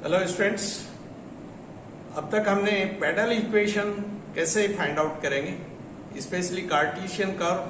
Hello students, अब तक हमने पेडल इक्वेशन कैसे फाइंड आउट करेंगे, स्पेशली कार्टेशियन कर्व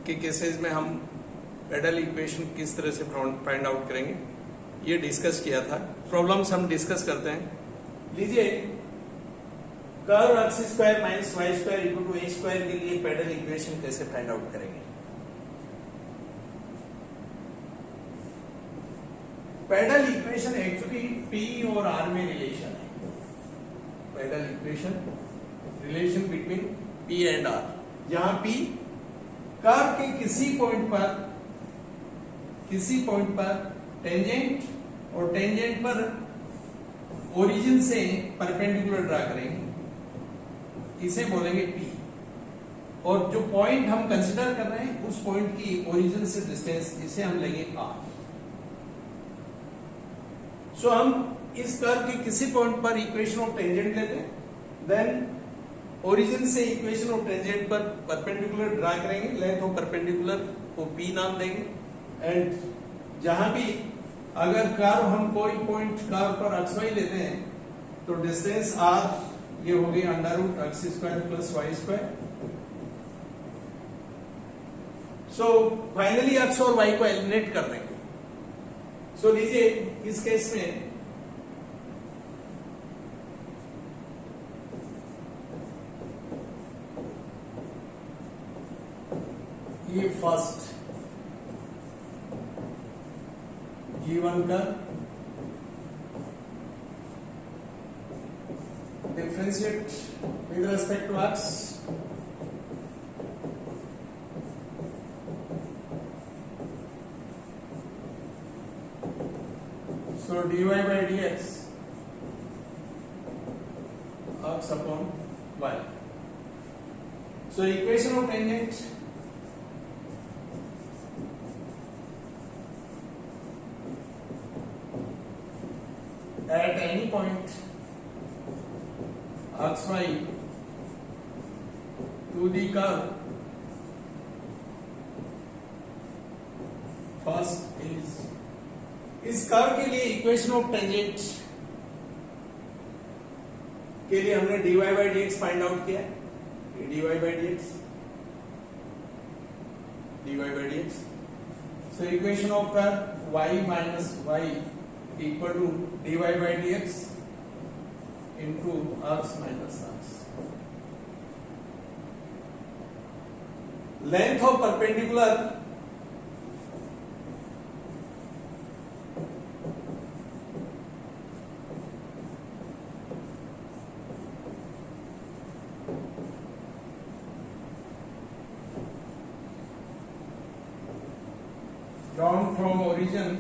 के केसेस में हम पेडल इक्वेशन किस तरह से फाइंड आउट करेंगे ये डिस्कस किया था। प्रॉब्लम्स हम डिस्कस करते हैं। लीजिए, curve x square minus y square equal to a square के लिए पेडल इक्वेशन कैसे फाइंड आउट करेंगे। पेडल इक्वेशन एक्चुअली पी और आर में रिलेशन है। Pedal equation relation between p and r, जहां पी कर्व के किसी पॉइंट पर टेंजेंट और टेंजेंट पर ओरिजिन से परपेंडिकुलर ड्रा करेंगे, इसे बोलेंगे पी। और जो पॉइंट हम कंसीडर कर रहे हैं उस पॉइंट की ओरिजिन से डिस्टेंस, इसे हम लेंगे आर। सो हम इस कर्व के किसी पॉइंट पर इक्वेशन ऑफ टेंजेंट लेते हैं, देन ओरिजिन से इक्वेशन ऑफ टेंजेंट पर परपेंडिकुलर ड्रा करेंगे, लेंथ ऑफ परपेंडिकुलर को पी नाम देंगे। एंड जहां भी अगर कर्व हम कोई पॉइंट कर्व पर एक्स वाई लेते हैं तो डिस्टेंस आर ये हो गई under root x square plus y square. So finally x और वाई को एलिमिनेट कर देंगे। सो लीजिए, इस केस में ये फर्स्ट गिवन का differentiate with respect to x, so dy by dx x upon y. So equation of tangent at any point x y to the curve first is, इस curve के लिए equation of tangent के लिए हमने dy by dx find out किया है। dy by dx so equation of curve y minus y equal to dy by dx into x minus x। Length of perpendicular drawn from origin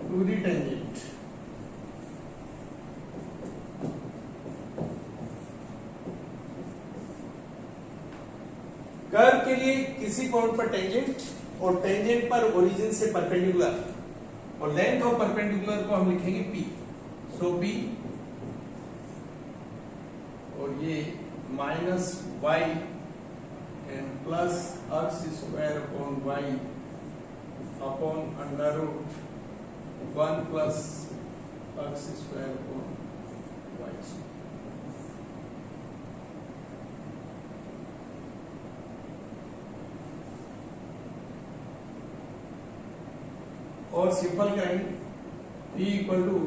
to the tangent curve के लिए किसी point पर tangent और tangent पर origin से perpendicular, और length of perpendicular को हम लिखेंगे p। सो p और ये minus y and plus x square upon y upon under root 1 plus x square upon y square. और सिंपल करेंगे, p equal to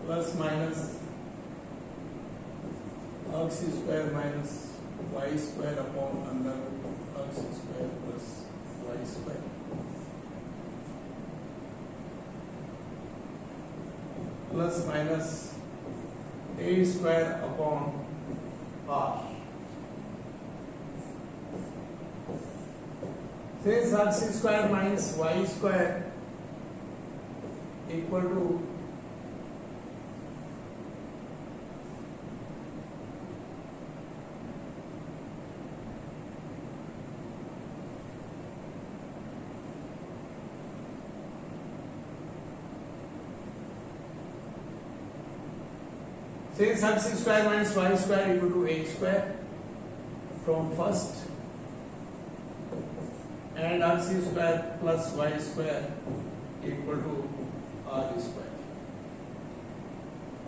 plus minus x square minus y square upon under x square plus y square plus minus a square upon r. Since x square minus y square equal to since x square minus y square equal to a square, from first and x square plus y square equal to r square.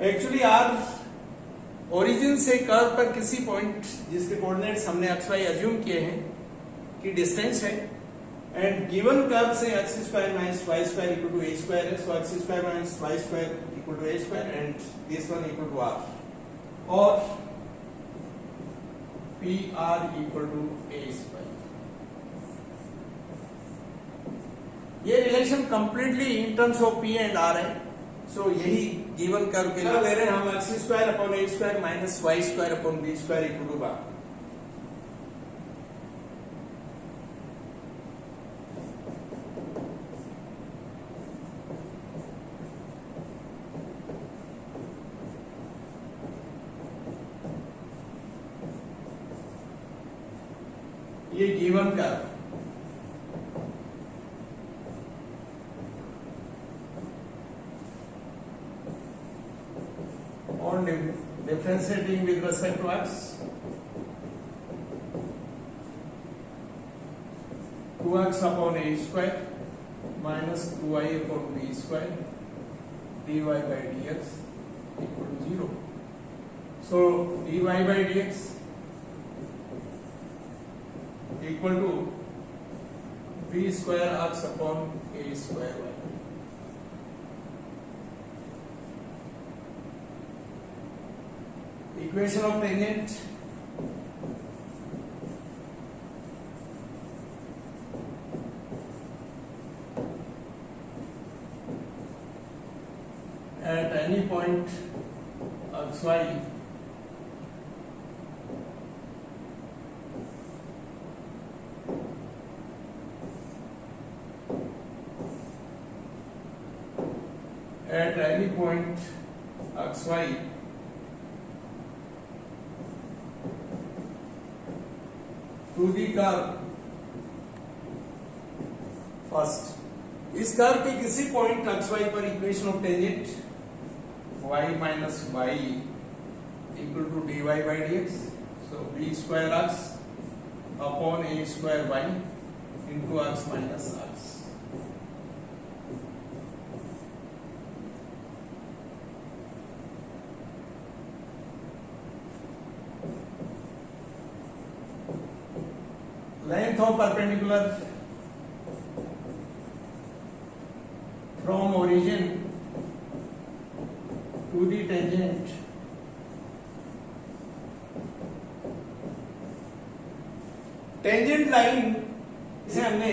Actually r origin से curve पर किसी point जिसके coordinates हमने x Y assume किए हैं कि distance है, and given curve से x square minus y square equal to a square है, so x square minus y square equal to a square and this one equal to r, और p r equal to a square. ये relation completely in terms of p and r है. So यही given curve के लिए ले रहे हैं हम x square upon a square minus y square upon b square equal to r. ये given curve on differentiating with respect to x, 2x upon a square minus 2y upon b square dy by dx equal to 0. So dy by dx equal to b square x upon a square y. Equation of tangent at any point xy at any point xy to the curve first, इस curve के किसी point x y पर equation of tangent y minus y equal to dy by dx, so b square x upon a square y into x minus x. Length of perpendicular from origin to the tangent tangent line इसे हमने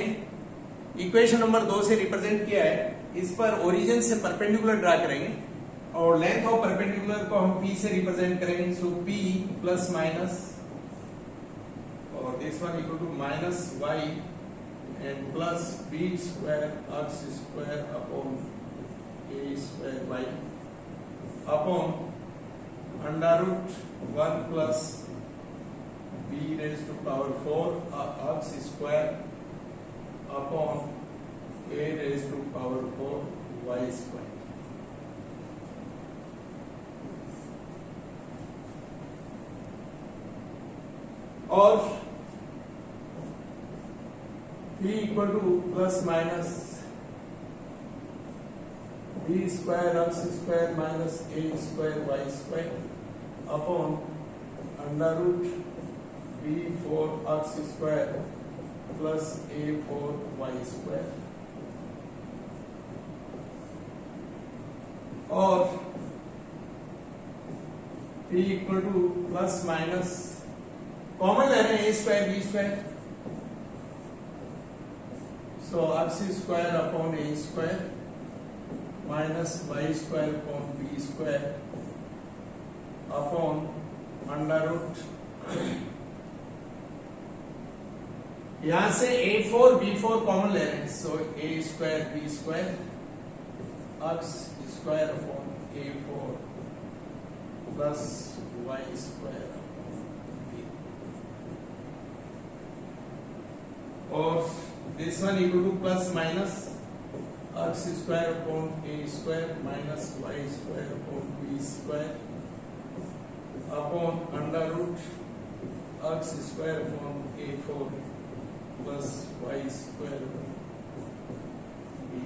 equation number 2 से represent किया है. इस पर origin से perpendicular draw करेंगे और लेंथ ऑफ परपेंडिकुलर को हम p से रिप्रेजेंट करेंगे. सो p plus minus this one equal to minus y and plus b square x square upon a square y upon under root 1 plus b raised to power 4 x square upon a raised to power 4 y square. और p equal to plus minus b square x square minus a square y square upon under root b4 x square plus a4 y square. और p equal to plus minus common ले रहे हैं a square b square, so x square upon a square minus y square upon b square upon under root, यहां से a4 b4 common ले रहे हैं, so a square b square x square upon a4 plus y square upon b, और this one equal to plus minus x square upon a square minus y square upon b square upon under root x square upon a4 plus y square b,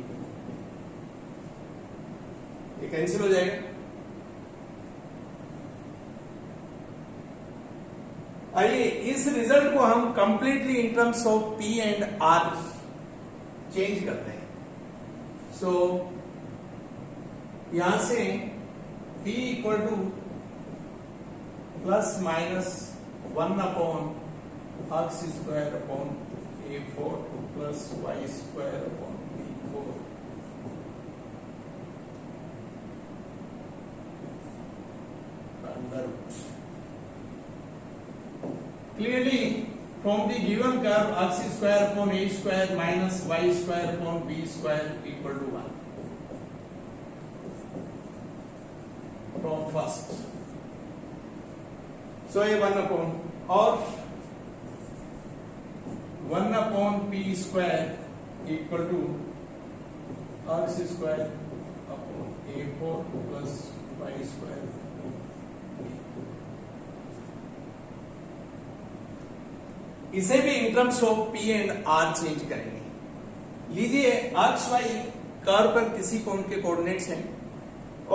ये cancel हो जाएगा। आइए इस result को हम completely in terms of p and r change करते हैं। So यहां से p equal to plus minus 1 upon x square upon a4 plus y square upon b4 under root. Clearly, from the given curve, x square upon a square minus y square upon b square equal to 1. From first. So, a 1 upon or 1 upon p square equal to x square upon a4 plus y square. इसे भी in terms of p and r change करेंगे। लीजिए x Y curve पर किसी कोण के coordinates हैं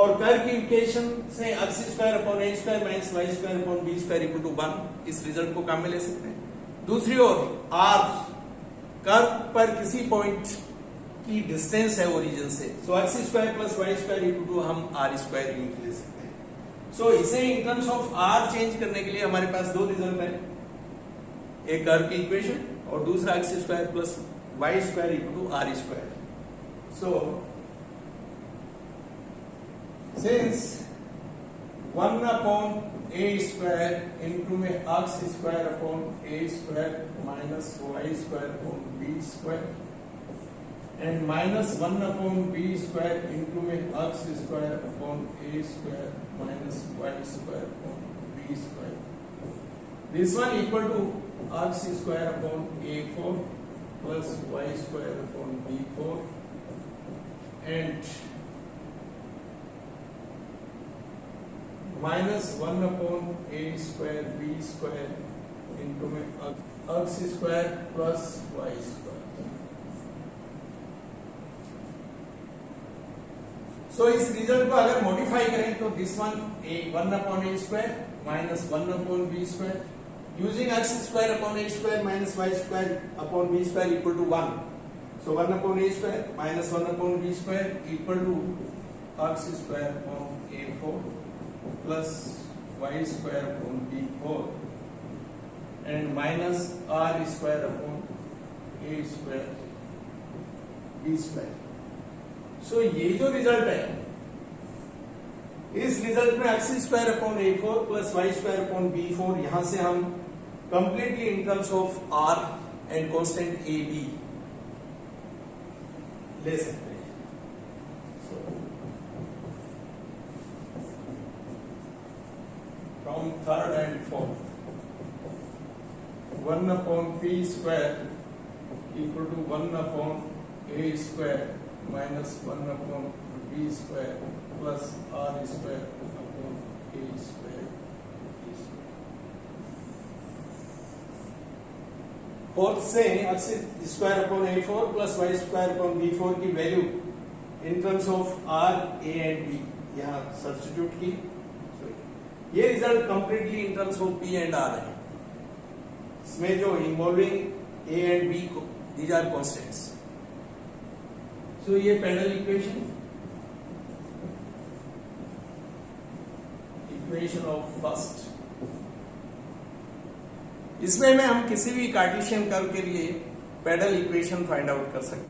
और कर्व की इक्वेशन से x square upon a square minus y square upon b square equal to 1, इस रिजल्ट को काम में ले सकते हैं। दूसरी ओर आर कर्व पर किसी पॉइंट की डिस्टेंस है ओरिजिन से, so x square plus y square equal to हम आर स्क्वायर यूनिट ले सकते हैं। सो इसे in terms of r change करने के लिए हमारे पास दो रिजल्ट है, एक कर्व की इक्वेशन और दूसरा x square plus y square equal to r square. So since 1 upon a square into में x square upon a square minus y square upon b square and minus 1 upon b square into में x square upon a square minus y square upon b square, this one equal to x square upon a4 plus y square upon b4 and minus 1 upon a square b square into x square plus y square. So इस result को अगर modify करें तो this one 1 upon a square minus 1 upon b square using x square upon a square minus y square upon b square equal to 1. So 1 upon a square minus 1 upon b square equal to x square upon a4 plus y square upon b4 and minus r square upon a square b square. So ये जो result है, इस result में x square upon a4 plus y square upon b4 यहां से हम completely in terms of r and constant a b ले सकते हैं। From third and fourth 1 upon p square equal to 1 upon a square minus 1 upon b square plus r square upon a square. Fourth से x square upon a4 plus y square upon b4 की value in terms of r, a and b यहां substitute की। ये result completely in terms of p and r है। इसमें जो involving a and b को these are constants. सो ये parallel equation of first, इसमें हम किसी भी कार्टेशियन कर्व के लिए पैरेलल इक्वेशन फाइंड आउट कर सकते हैं।